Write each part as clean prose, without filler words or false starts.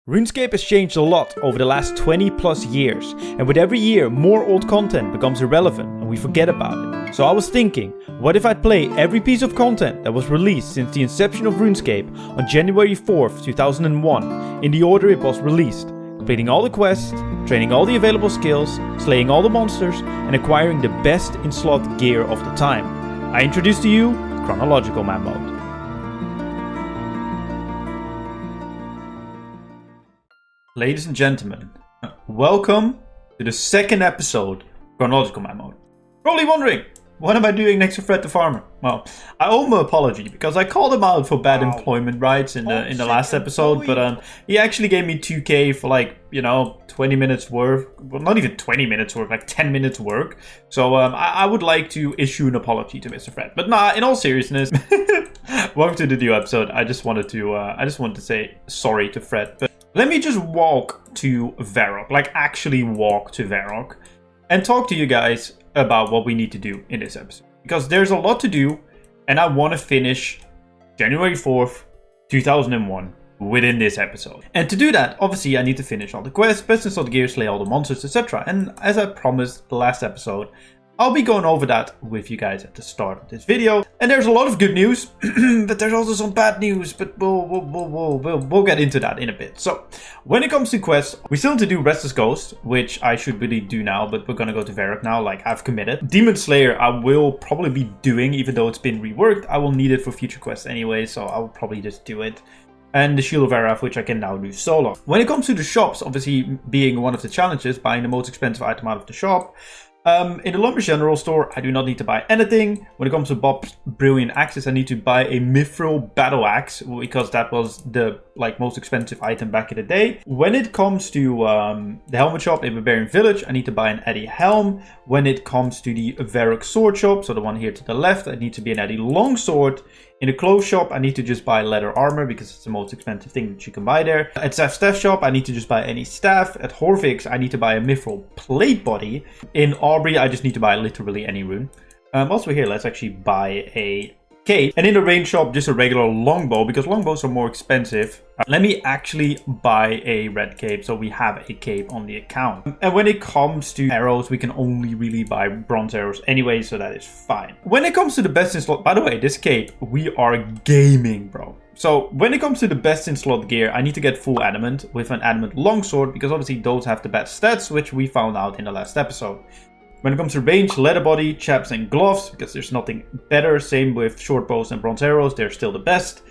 RuneScape has changed a lot over the last 20 plus years, and with every year more old content becomes irrelevant and we forget about it. So I was thinking, what if I'd play every piece of content that was released since the inception of RuneScape on January 4th, 2001, in the order it was released, completing all the quests, training all the available skills, slaying all the monsters, and acquiring the best in slot gear of the time. I introduce to you Chronological Man Mode. Ladies and gentlemen, welcome to the second episode of Chronological Man Mode. Probably wondering, what am I doing next to Fred the Farmer? Well, I owe him an apology because I called him out for bad employment rights in the last episode, but he actually gave me 2k for 20 minutes worth. Well, not even 20 minutes worth, like 10 minutes work. So I would like to issue an apology to Mr. Fred. But nah, in all seriousness, welcome to the new episode. I just wanted to say sorry to Fred. But let me just walk to Varrock, like actually walk to Varrock, and talk to you guys about what we need to do in this episode. Because there's a lot to do, and I want to finish January 4th, 2001 within this episode. And to do that, obviously I need to finish all the quests, best in slot gear, slay all the monsters, etc. And as I promised the last episode, I'll be going over that with you guys at the start of this video. And there's a lot of good news, but there's also some bad news, but we'll get into that in a bit. So, when it comes to quests, we still need to do Restless Ghost, which I should really do now, but we're gonna go to Varrock now, like I've committed. Demon Slayer I will probably be doing, even though it's been reworked. I will need it for future quests anyway, so I'll probably just do it. And the Shield of Araf, which I can now do solo. When it comes to the shops, obviously being one of the challenges, buying the most expensive item out of the shop, in the Lumber General store, I do not need to buy anything. When it comes to Bob's Brilliant Axes, I need to buy a Mithril Battle Axe, because that was the most expensive item back in the day. When it comes to the Helmet Shop in Barbarian Village, I need to buy an Eddie Helm. When it comes to the Varrock Sword Shop, so the one here to the left, I need to be an Eddie Longsword. In the Clothes Shop, I need to just buy leather armor because it's the most expensive thing that you can buy there. At Zef's Staff Shop, I need to just buy any staff. At Horvik's, I need to buy a Mithril Plate Body. In Aubrey, I just need to buy literally any rune. Also here, let's actually buy a cape. And in the Range Shop, just a regular longbow because longbows are more expensive. Let me actually buy a red cape so we have a cape on the account. And when it comes to arrows, we can only really buy bronze arrows anyway, so that is fine. When it comes to the best in slot, by the way, this cape, we are gaming, bro. So when it comes to the best in slot gear, I need to get full adamant with an adamant longsword because obviously those have the best stats, which we found out in the last episode. When it comes to range, leather body, chaps and gloves, because there's nothing better. Same with short bows and bronze arrows, they're still the best.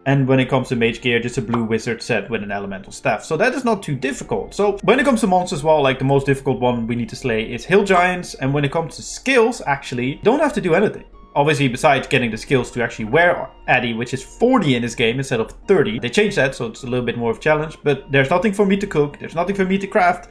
And when it comes to mage gear, just a blue wizard set with an elemental staff. So that is not too difficult. So when it comes to monsters, well, like the most difficult one we need to slay is hill giants. And when it comes to skills, actually, don't have to do anything. Obviously, besides getting the skills to actually wear Addy, which is 40 in this game instead of 30. They changed that, so it's a little bit more of a challenge. But there's nothing for me to cook. There's nothing for me to craft.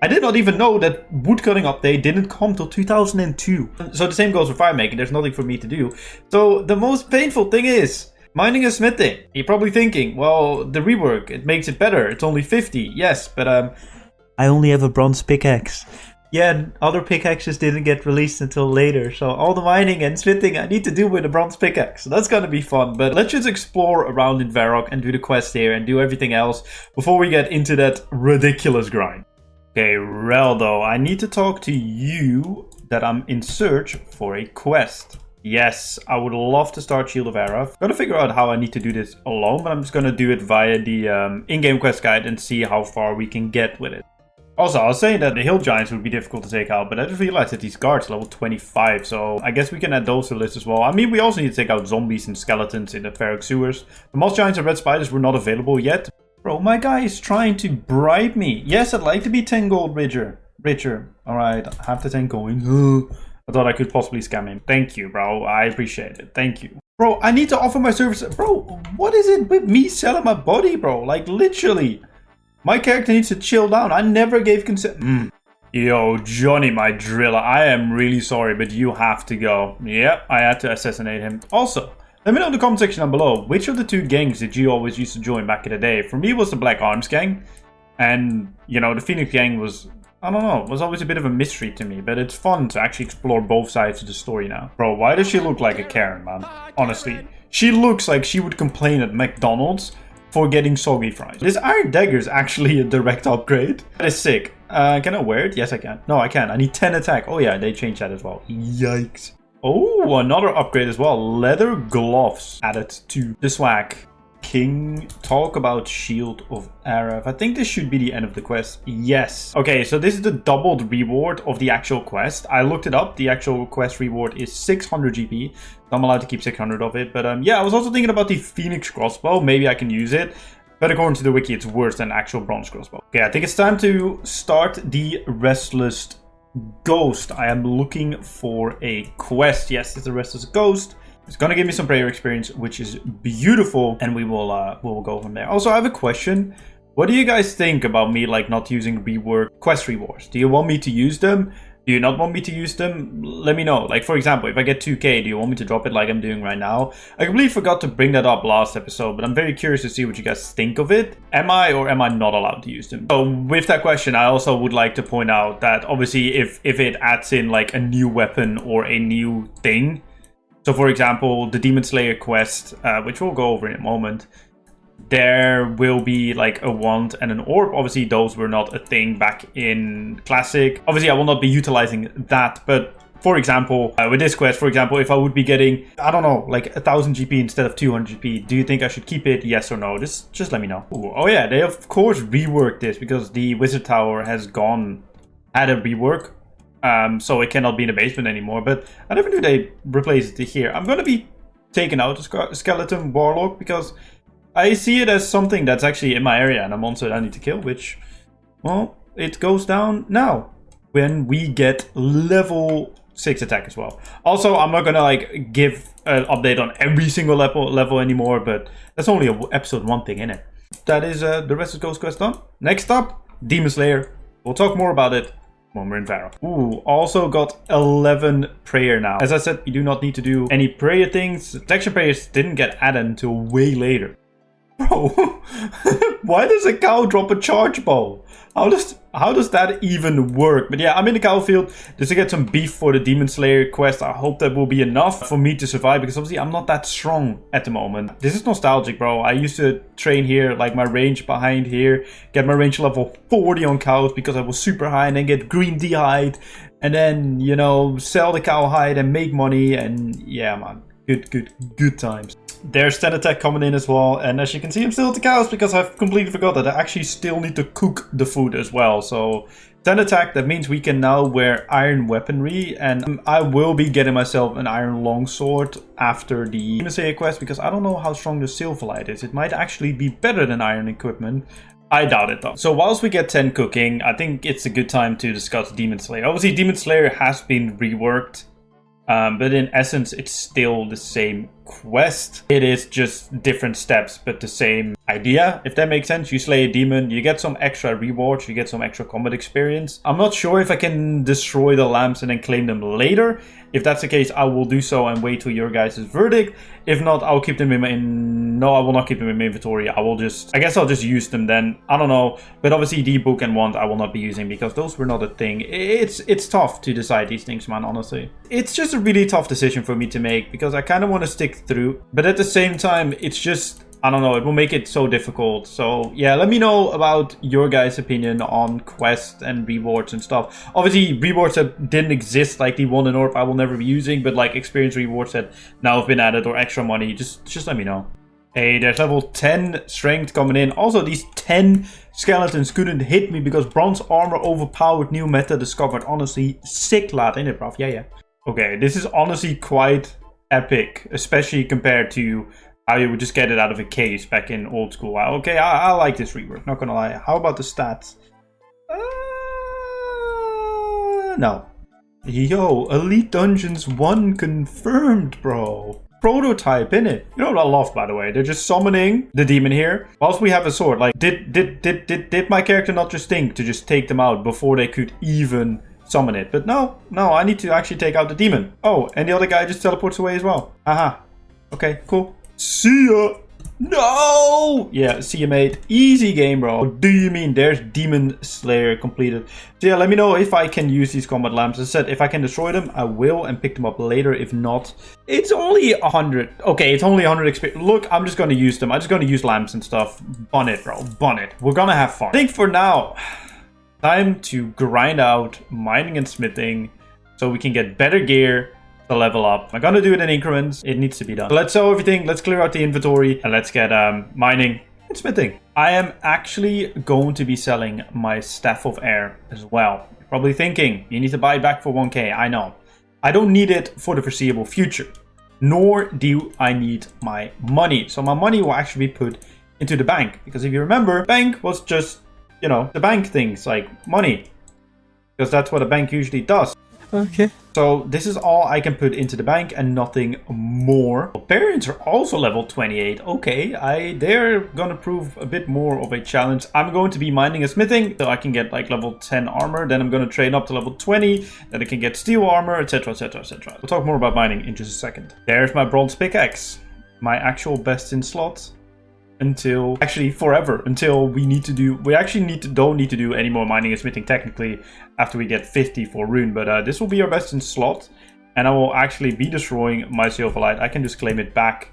I did not even know that woodcutting update didn't come till 2002. So the same goes for fire making. There's nothing for me to do. So the most painful thing is mining and smithing. You're probably thinking, well, the rework, it makes it better. It's only 50. Yes, but I only have a bronze pickaxe. Yeah, other pickaxes didn't get released until later. So all the mining and smithing I need to do with a bronze pickaxe. So that's gonna be fun. But let's just explore around in Varrock and do the quest here and do everything else before we get into that ridiculous grind. Okay, Reldo, I need to talk to you that I'm in search for a quest. Yes, I would love to start Shield of Araf. I'm gonna figure out how I need to do this alone, but I'm just gonna do it via the in-game quest guide and see how far we can get with it. Also, I was saying that the hill giants would be difficult to take out, but I just realized that these guards are level 25, so I guess we can add those to the list as well. I mean, we also need to take out zombies and skeletons in the Varrock sewers. The moss giants and red spiders were not available yet. Bro, my guy is trying to bribe me. Yes, I'd like to be 10 gold richer. Alright, I have the 10 coins. I thought I could possibly scam him. Thank you, bro. I appreciate it. Thank you. Bro, I need to offer my services. Bro, what is it with me selling my body, bro? Like, literally. My character needs to chill down. I never gave consent. Yo, Johnny, my driller. I am really sorry, but you have to go. Yep, I had to assassinate him. Also, let me know in the comment section down below, which of the two gangs did you always used to join back in the day? For me, it was the Black Arms gang. And, you know, the Phoenix gang was, I don't know, it was always a bit of a mystery to me. But it's fun to actually explore both sides of the story now. Bro, why does she look like a Karen, man? Honestly, she looks like she would complain at McDonald's for getting soggy fries. This iron dagger is actually a direct upgrade. That is sick. Can I wear it? Yes, I can. No, I can. I need 10 attack. Oh yeah, they changed that as well. Yikes. Oh, another upgrade as well. Leather gloves added to the swag. King, talk about Shield of Araf. I think this should be the end of the quest. Yes. Okay, so this is the doubled reward of the actual quest. I looked it up. The actual quest reward is 600 GP. I'm allowed to keep 600 of it. But yeah, I was also thinking about the Phoenix crossbow. Maybe I can use it. But according to the wiki, it's worse than actual bronze crossbow. Okay, I think it's time to start the Restless Ghost. I am looking for a quest. Yes, it's the Restless Ghost. It's gonna give me some prayer experience, which is beautiful, and we will go from there. Also, I have a question. What do you guys think about me like not using rework quest rewards? Do you want me to use them? Do you not want me to use them? Let me know. Like, for example, if I get 2k, do you want me to drop it like I'm doing right now? I completely forgot to bring that up last episode, but I'm very curious to see what you guys think of it. Am I or am I not allowed to use them? So with that question, I also would like to point out that obviously if it adds in like a new weapon or a new thing, so for example, the Demon Slayer quest, which we'll go over in a moment, there will be like a wand and an orb. Obviously, those were not a thing back in Classic. Obviously, I will not be utilizing that. But for example, with this quest, for example, if I would be getting, I don't know, like 1000 GP instead of 200 GP, do you think I should keep it? Yes or no? Just let me know. Ooh, oh yeah, they of course reworked this because the Wizard Tower has had a rework. So it cannot be in the basement anymore, but I never knew they replaced it here. I'm going to be taking out the Skeleton Warlock because I see it as something that's actually in my area and a monster that I need to kill, which, well, it goes down now when we get level 6 attack as well. Also, I'm not going to like give an update on every single level anymore, but that's only episode 1 thing in it. That is the rest of Ghost Quest done. Next up, Demon Slayer. We'll talk more about it when we're in Varo. Ooh, also got 11 prayer now. As I said, you do not need to do any prayer things. Protection prayers didn't get added until way later. Bro, why does a cow drop a charge bow? How does that even work? But yeah, I'm in the cow field just to get some beef for the Demon Slayer quest. I hope that will be enough for me to survive because obviously I'm not that strong at the moment. This is nostalgic, bro. I used to train here, like my range behind here, get my range level 40 on cows because I was super high, and then get green D-hide, and then, you know, sell the cow hide and make money, and yeah, man, good times. There's 10 attack coming in as well, and as you can see, I'm still at the cows because I've completely forgot that I actually still need to cook the food as well. So 10 attack, that means we can now wear iron weaponry, and I will be getting myself an iron longsword after the Demon Slayer quest because I don't know how strong the Silverlight is. It might actually be better than iron equipment. I doubt it though. So whilst we get 10 cooking, I think it's a good time to discuss Demon Slayer. Obviously, Demon Slayer has been reworked. But in essence, it's still the same quest. It is just different steps, but the same idea, if that makes sense. You slay a demon, you get some extra rewards, you get some extra combat experience. I'm not sure if I can destroy the lamps and then claim them later. If that's the case, I will do so and wait till your guys' verdict. If not, I'll keep them in my... No, I will not keep them in my inventory. I guess I'll just use them then. I don't know. But obviously, the book and wand I will not be using because those were not a thing. It's tough to decide these things, man, honestly. It's just a really tough decision for me to make because I kind of want to stick through. But at the same time, it's just... I don't know, it will make it so difficult. So yeah, let me know about your guys' opinion on quests and rewards and stuff. Obviously, rewards that didn't exist, like the one in orb I will never be using, but like experience rewards that now have been added or extra money, just let me know. Hey, there's level 10 strength coming in. Also, these 10 skeletons couldn't hit me because bronze armor overpowered new meta discovered. Honestly, sick lad, ain't it, bruv? Yeah. Okay, this is honestly quite epic, especially compared to how you would just get it out of a case back in old school. Okay, I like this rework, not gonna lie. How about the stats? No. Yo, Elite Dungeons 1 confirmed, bro. Prototype, innit? You know what I love, by the way? They're just summoning the demon here. Whilst we have a sword, like, did my character not just think to just take them out before they could even summon it? But no, I need to actually take out the demon. Oh, and the other guy just teleports away as well. Aha. Okay, cool. See ya! No! Yeah, CM8. Easy game, bro. What do you mean? There's Demon Slayer completed. So yeah, let me know if I can use these combat lamps. As I said, if I can destroy them, I will and pick them up later. If not, it's only 100. Okay, it's only 100 experience. Look, I'm just going to use them. I'm just going to use lamps and stuff. Bun it, bro. Bun it. We're going to have fun. I think for now, time to grind out mining and smithing so we can get better gear to level up. I'm gonna do it in increments. It needs to be done. Let's sell everything. Let's clear out the inventory and let's get mining and smithing. I am actually going to be selling my Staff of Air as well. You're probably thinking you need to buy it back for 1k. I know. I don't need it for the foreseeable future, nor do I need my money. So my money will actually be put into the bank, because if you remember, bank was just, you know, the bank things like money, because that's what a bank usually does. Okay. So this is all I can put into the bank and nothing more. Barbarians are also level 28. Okay, they're gonna prove a bit more of a challenge. I'm going to be mining and smithing so I can get like level 10 armor. Then I'm going to train up to level 20. Then I can get steel armor, etc, etc, etc. We'll talk more about mining in just a second. There's my bronze pickaxe. My actual best in slot. Until actually forever, until we actually don't need to do any more mining and smithing technically after we get 50 for rune. But this will be our best in slot, and I will actually be destroying my silverlight. I can just claim it back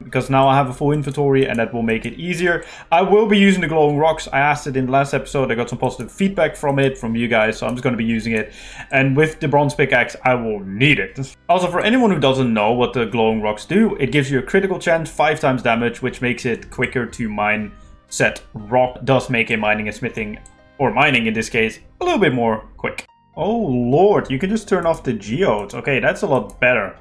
because now I have a full inventory, and that will make it easier. I will be using the glowing rocks. I asked it in the last episode. I got some positive feedback from you guys, so I'm just going to be using it. And with the bronze pickaxe, I will need it. Also, for anyone who doesn't know what the glowing rocks do, it gives you a critical chance, 5 times damage, which makes it quicker to mine said rock. Does make a mining and smithing, or mining in this case, a little bit more quick. Oh lord, you can just turn off the geodes. Okay, that's a lot better.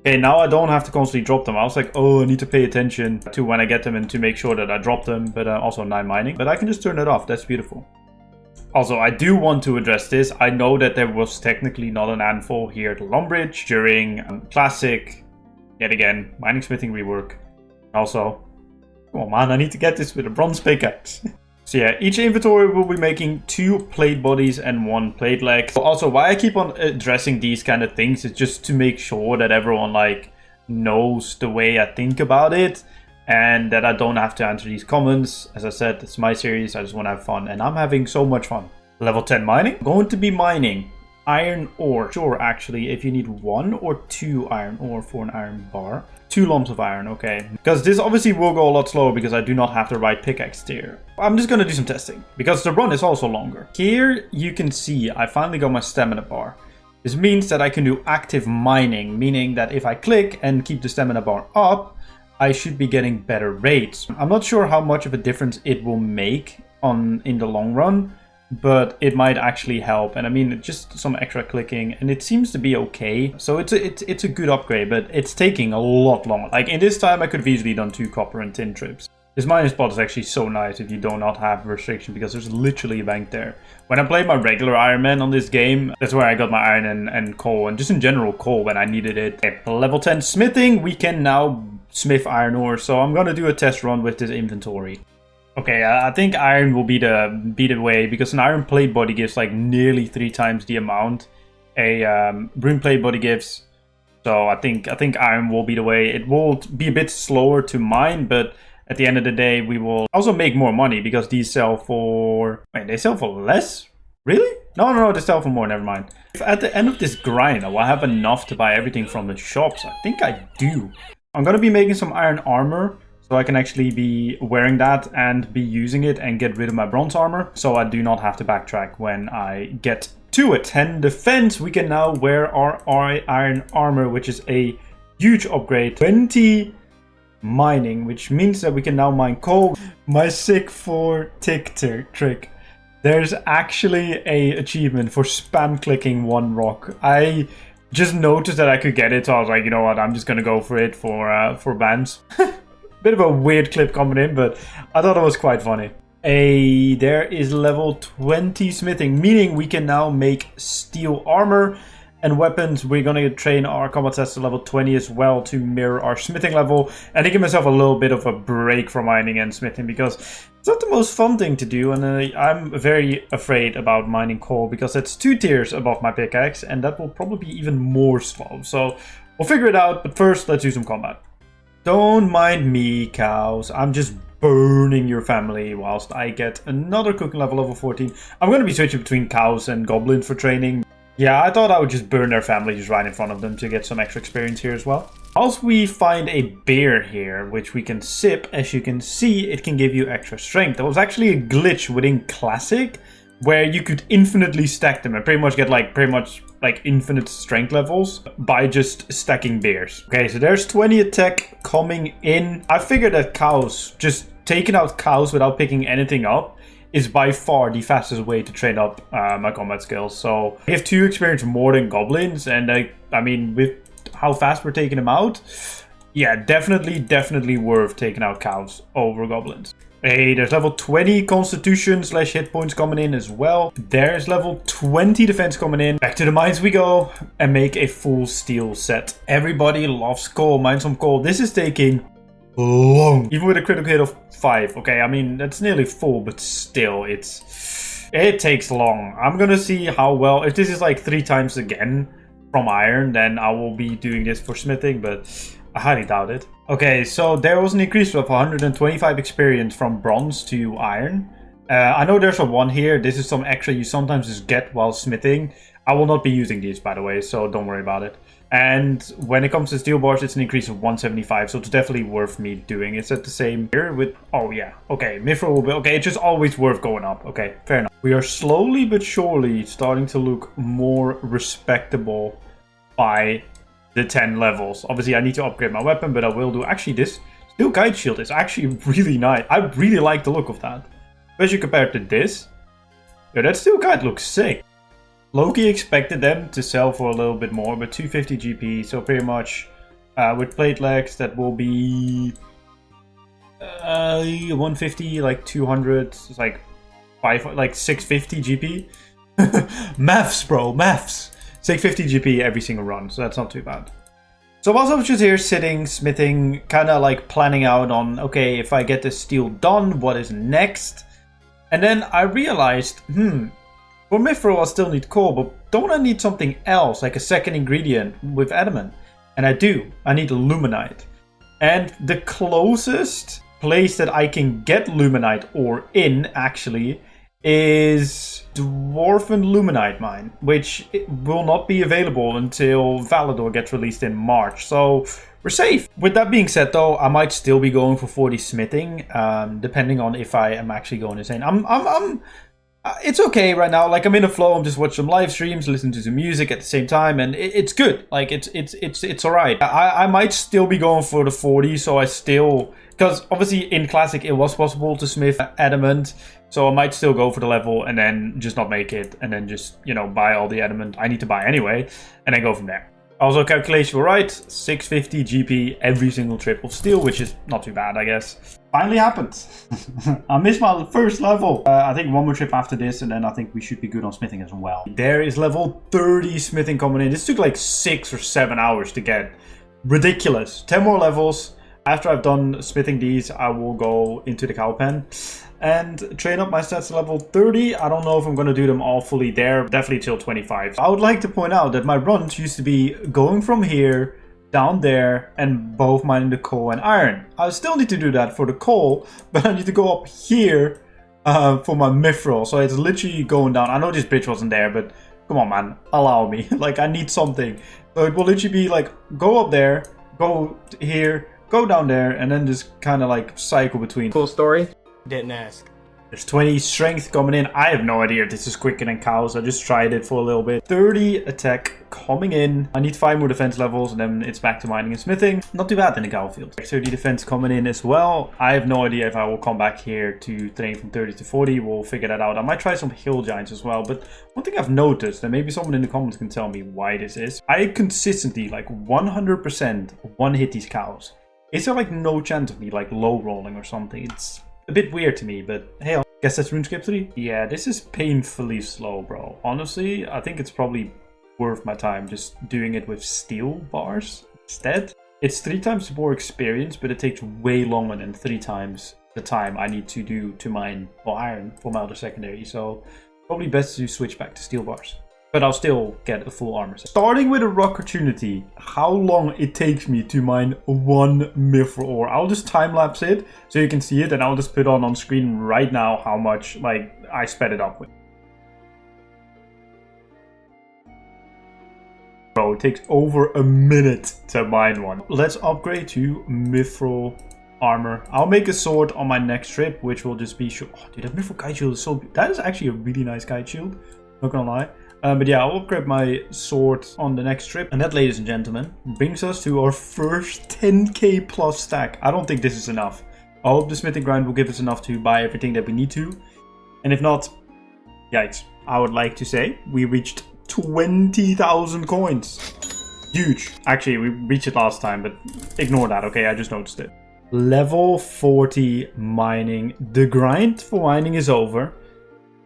Okay, now I don't have to constantly drop them. I was like, oh, I need to pay attention to when I get them and to make sure that I drop them, but also 9 mining. But I can just turn it off. That's beautiful. Also, I do want to address this. I know that there was technically not an anvil here at Lumbridge during Classic, yet again, mining smithing rework. Also, come on man, I need to get this with a bronze pickaxe. So yeah, each inventory will be making 2 plate bodies and 1 plate leg. Also, why I keep on addressing these kind of things is just to make sure that everyone like knows the way I think about it, and that I don't have to answer these comments. As I said, it's my series. I just want to have fun, and I'm having so much fun. Level 10 mining. I'm going to be mining iron ore. Sure, actually, if you need 1 or 2 iron ore for an iron bar. 2 lumps of iron, okay. Because this obviously will go a lot slower because I do not have the right pickaxe tier. I'm just going to do some testing because the run is also longer. Here you can see I finally got my stamina bar. This means that I can do active mining, meaning that if I click and keep the stamina bar up, I should be getting better rates. I'm not sure how much of a difference it will make in the long run, but it might actually help. And I mean, just some extra clicking, and it seems to be okay. So it's a good upgrade, but it's taking a lot longer. Like in this time, I could have easily done 2 copper and tin trips. This mining spot is actually so nice if you do not have restriction, because there's literally a bank there. When I played my regular Ironman on this game, that's where I got my iron and coal, and just in general coal when I needed it. Okay, level 10 smithing, we can now smith iron ore, so I'm gonna do a test run with this inventory. Okay, I think iron will be the way, because an iron plate body gives like nearly 3 times the amount a rune plate body gives. So I think iron will be the way. It will be a bit slower to mine, but at the end of the day, we will also make more money because these sell for... Wait, they sell for less? Really? No, they sell for more, never mind. If at the end of this grind, I will have enough to buy everything from the shops. I think I do. I'm gonna be making some iron armor, so I can actually be wearing that and be using it and get rid of my bronze armor, so I do not have to backtrack when I get to it. 10 defense, we can now wear our iron armor, which is a huge upgrade. 20 mining, which means that we can now mine coal. My sick 4 tick trick. There's actually a achievement for spam clicking 1 rock. I just noticed that I could get it, so I was like, you know what, I'm just gonna go for it for bans. Bit of a weird clip coming in, but I thought it was quite funny. There is level 20 smithing, meaning we can now make steel armor and weapons. We're gonna train our combat stats to level 20 as well to mirror our smithing level, and to give myself a little bit of a break from mining and smithing, because it's not the most fun thing to do, and I'm very afraid about mining coal because it's 2 tiers above my pickaxe, and that will probably be even more slow. So we'll figure it out, but first let's do some combat. Don't mind me, cows. I'm just burning your family whilst I get another cooking level 14. I'm going to be switching between cows and goblins for training. Yeah, I thought I would just burn their family just right in front of them to get some extra experience here as well. Whilst we find a beer here, which we can sip, as you can see, it can give you extra strength. There was actually a glitch within Classic where you could infinitely stack them and pretty much get like infinite strength levels by just stacking beers. Okay, so there's 20 attack coming in. I figured that cows, just taking out cows without picking anything up, is by far the fastest way to train up my combat skills. So I have 2 experience more than goblins, and I mean, with how fast we're taking them out, yeah, definitely worth taking out cows over goblins. Hey, there's level 20 constitution / hit points coming in as well. There's level 20 defense coming in. Back to the mines we go and make a full steel set. Everybody loves coal. Mine some coal. This is taking long. Even with a critical hit of 5. Okay, I mean, that's nearly full, but still, it takes long. I'm gonna see how well, if this is like 3 times again from iron, then I will be doing this for smithing, but I highly doubt it. Okay, so there was an increase of 125 experience from bronze to iron. I know there's a 1 here. This is some extra you sometimes just get while smithing. I will not be using these, by the way, so don't worry about it. And when it comes to steel bars, it's an increase of 175, so it's definitely worth me doing. It's at the same here with, oh yeah, okay, Mithril will be, okay, it's just always worth going up. Okay, fair enough. We are slowly but surely starting to look more respectable by the 10 levels. Obviously, I need to upgrade my weapon, but I will do. Actually, this steel guide shield is actually really nice. I really like the look of that, especially compared to this. Yeah, that steel guide looks sick. Loki expected them to sell for a little bit more, but 250 GP, so pretty much with plate legs, that will be 150, like 200, it's like 650 GP. Maths, bro, maths. 650 GP every single run, so that's not too bad. So whilst I was just here sitting, smithing, kind of like planning out on, okay, if I get this steel done, what is next? And then I realized, for Mithril I still need coal, but don't I need something else, like a second ingredient with adamant? And I do. I need luminite. And the closest place that I can get luminite ore in, actually, is Dwarven Luminite Mine, which will not be available until Valador gets released in March, so we're safe. With that being said, though, I might still be going for 40 smithing, depending on if I am actually going insane. It's okay right now. Like, I'm in a flow. I'm just watching some live streams, listening to some music at the same time, and it's good. Like, it's all right. I might still be going for the 40, so I still, because obviously in Classic it was possible to smith adamant. So I might still go for the level and then just not make it. And then just, you know, buy all the adamant I need to buy anyway. And then go from there. Also, calculation were right. 650 GP every single trip of steel, which is not too bad, I guess. Finally happened. I missed my first level. I think one more trip after this, and then I think we should be good on smithing as well. There is level 30 smithing coming in. This took like 6 or 7 hours to get. Ridiculous. 10 more levels. After I've done smithing these, I will go into the cow pen and train up my stats to level 30. I don't know if I'm going to do them all fully there. Definitely till 25. I would like to point out that my runs used to be going from here down there and both mining the coal and iron. I still need to do that for the coal, but I need to go up here for my mithril. So it's literally going down. I know this bridge wasn't there, but come on, man. Allow me. Like, I need something. So it will literally be like, go up there, go here, go down there, and then just kind of like cycle between. Cool story. Didn't ask. There's 20 strength coming in. I have no idea if this is quicker than cows. I just tried it for a little bit. 30 attack coming in. I need 5 more defense levels, and then it's back to mining and smithing. Not too bad in the cow field. 30 defense coming in as well. I have no idea if I will come back here to train from 30 to 40. We'll figure that out. I might try some hill giants as well. But one thing I've noticed, and maybe someone in the comments can tell me why this is. I consistently, like 100%, one-hit these cows. Is there like no chance of me like low rolling or something? It's a bit weird to me, but hey, I guess that's RuneScape 3. Yeah, this is painfully slow, bro. Honestly, I think it's probably worth my time just doing it with steel bars instead. It's 3 times more experience, but it takes way longer than 3 times the time I need to do to mine iron for my other secondary. So probably best to switch back to steel bars. but I'll still get a full armor set. Starting with a rock opportunity, how long it takes me to mine 1 mithril ore. I'll just time lapse it so you can see it, and I'll just put on screen right now how much like I sped it up with. Bro, it takes over a minute to mine one. Let's upgrade to mithril armor. I'll make a sword on my next trip, which will just be sure. Oh, dude, that mithril kite shield is so good. That is actually a really nice kite shield. Not gonna lie. But yeah, I'll upgrade my sword on the next trip. And that, ladies and gentlemen, brings us to our first 10k plus stack. I don't think this is enough. I hope the smithing grind will give us enough to buy everything that we need to. And if not, yikes. I would like to say we reached 20,000 coins. Huge. Actually, we reached it last time, but ignore that, okay? I just noticed it. Level 40 mining. The grind for mining is over.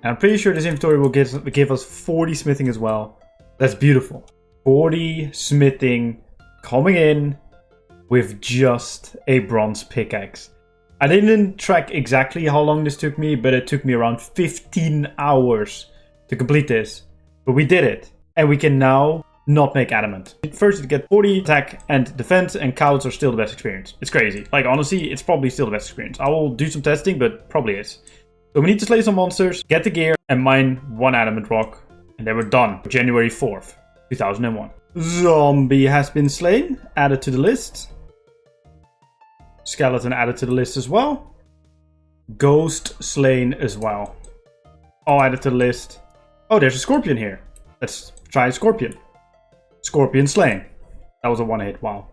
And I'm pretty sure this inventory will give us 40 smithing as well. That's beautiful. 40 smithing coming in with just a bronze pickaxe. I didn't track exactly how long this took me, but it took me around 15 hours to complete this. But we did it, and we can now not make adamant. First, you get 40 attack and defense, and cows are still the best experience. It's crazy. Like, honestly, it's probably still the best experience. I will do some testing, but probably is. So we need to slay some monsters, get the gear, and mine 1 adamant rock. And then we're done. January 4th, 2001. Zombie has been slain, added to the list. Skeleton added to the list as well. Ghost slain as well. All added to the list. Oh, there's a scorpion here. Let's try a scorpion. Scorpion slain. That was a one-hit, wow.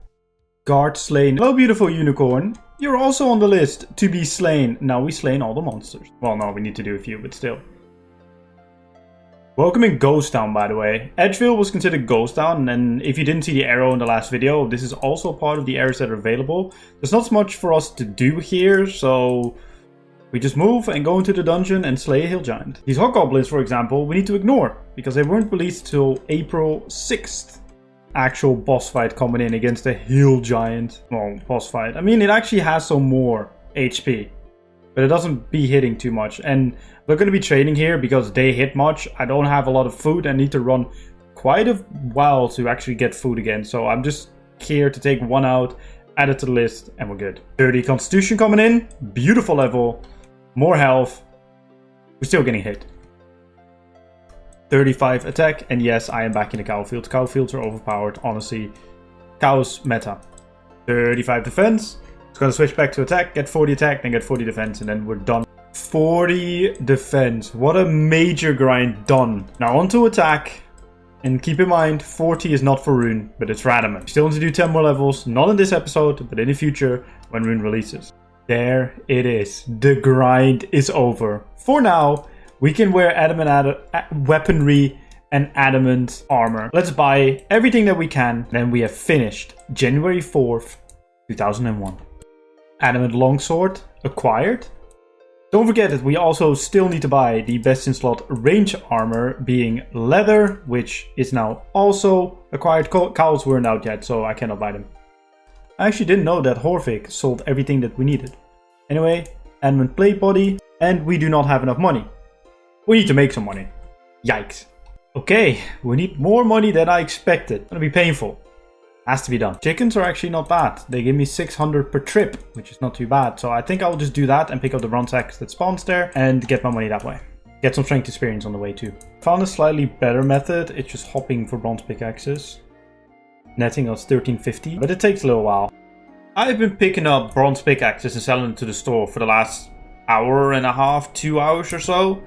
Guard slain. Hello, beautiful unicorn. You're also on the list to be slain. Now we slain all the monsters. Well, no, we need to do a few, but still. Welcome in Ghost Town, by the way. Edgeville was considered Ghost Town, and if you didn't see the arrow in the last video, this is also part of the areas that are available. There's not much for us to do here, so we just move and go into the dungeon and slay a hill giant. These hobgoblins, for example, we need to ignore because they weren't released till April 6th. Actual boss fight coming in against a hill giant. Well, boss fight. I mean, it actually has some more HP, but it doesn't be hitting too much. And we're going to be trading here because they hit much. I don't have a lot of food. I need to run quite a while to actually get food again. So I'm just here to take 1 out, add it to the list, and we're good. 30 constitution coming in. Beautiful level. More health. We're still getting hit. 35 attack. And yes, I am back in the cow fields. Cow fields are overpowered, honestly. Cows meta. 35 defense. It's going to switch back to attack. Get 40 attack, then get 40 defense, and then we're done. 40 defense. What a major grind done. Now on to attack. And keep in mind, 40 is not for Rune, but it's for adamant. Still need to do 10 more levels. Not in this episode, but in the future when Rune releases. There it is. The grind is over. For now, we can wear adamant weaponry and adamant armor. Let's buy everything that we can. Then we have finished January 4th, 2001. Adamant longsword acquired. Don't forget that we also still need to buy the best in slot range armor, being leather, which is now also acquired. Cowls weren't out yet, so I cannot buy them. I actually didn't know that Horvik sold everything that we needed. Anyway, adamant plate body, and we do not have enough money. We need to make some money. Yikes. Okay, we need more money than I expected. It's gonna be painful. Has to be done. Chickens are actually not bad. They give me 600 per trip, which is not too bad. So I think I'll just do that and pick up the bronze axe that spawns there and get my money that way. Get some strength experience on the way too. Found a slightly better method. It's just hopping for bronze pickaxes. Netting us 1350, but it takes a little while. I've been picking up bronze pickaxes and selling them to the store for the last hour and a half, 2 hours or so.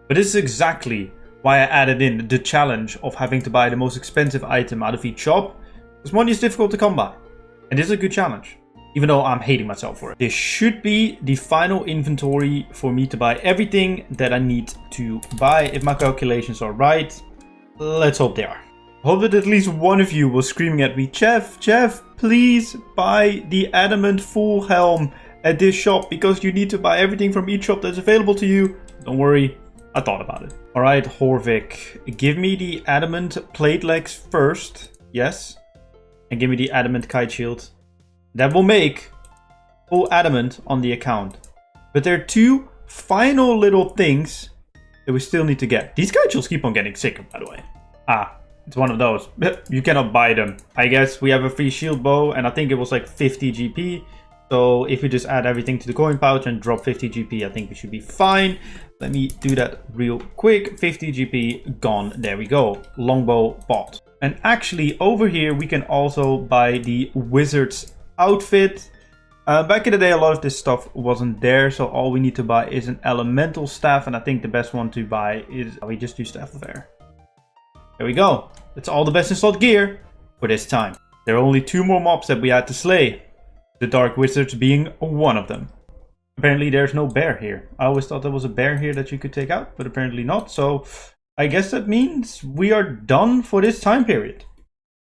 But this is exactly why I added in the challenge of having to buy the most expensive item out of each shop. Because money is difficult to come by. And this is a good challenge. Even though I'm hating myself for it. This should be the final inventory for me to buy everything that I need to buy. If my calculations are right. Let's hope they are. I hope that at least one of you was screaming at me, Chev, please buy the adamant full helm at this shop. Because you need to buy everything from each shop that's available to you. Don't worry. I thought about it. Alright, Horvik. Give me the adamant plate legs first. Yes. And give me the adamant kite shield. That will make full adamant on the account. But there are 2 final little things that we still need to get. These kite shields keep on getting sicker, by the way. It's one of those. You cannot buy them. I guess we have a free shield bow, and I think it was like 50 GP. So if we just add everything to the coin pouch and drop 50 GP, I think we should be fine. Let me do that real quick. 50 GP gone. There we go. Longbow bought. And actually over here we can also buy the wizard's outfit. Back in the day a lot of this stuff wasn't there, so all we need to buy is an elemental staff, and I think the best one to buy is we just do Staff of Air. There we go. That's all the best in slot gear for this time. There are only 2 more mobs that we had to slay. The Dark Wizards being one of them. Apparently there's no bear here. I always thought there was a bear here that you could take out, but apparently not. So I guess that means we are done for this time period.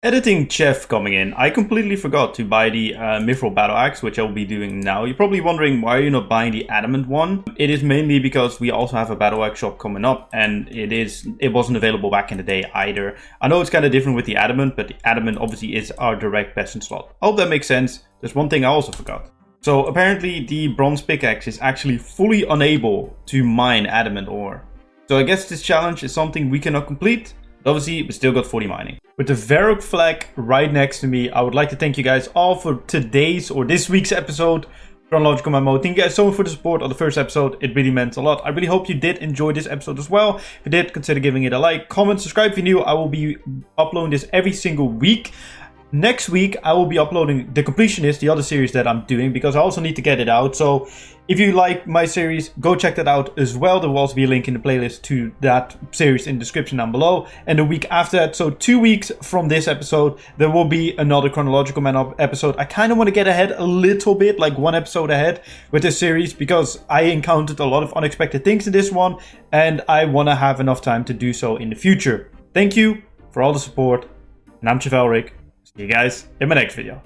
Editing Chev coming in. I completely forgot to buy the Mithril Battle Axe, which I'll be doing now. You're probably wondering why you're not buying the Adamant one. It is mainly because we also have a Battle Axe shop coming up, and it wasn't available back in the day either. I know it's kind of different with the Adamant, but the Adamant obviously is our direct best in slot. I hope that makes sense. There's one thing I also forgot. So apparently the Bronze Pickaxe is actually fully unable to mine Adamant ore. So I guess this challenge is something we cannot complete. Obviously, we still got 40 mining. With the Varrock flag right next to me, I would like to thank you guys all for today's or this week's episode. Chronological Man Mode. Thank you guys so much for the support on the first episode. It really meant a lot. I really hope you did enjoy this episode as well. If you did, consider giving it a like, comment, subscribe if you're new. I will be uploading this every single week. Next week, I will be uploading The Completionist, the other series that I'm doing, because I also need to get it out. So if you like my series, go check that out as well. There will also be a link in the playlist to that series in the description down below. And the week after that, so 2 weeks from this episode, there will be another Chronological Man episode. I kind of want to get ahead a little bit, like 1 episode ahead with this series, because I encountered a lot of unexpected things in this one, and I want to have enough time to do so in the future. Thank you for all the support, and I'm Chevalric. See you guys in my next video.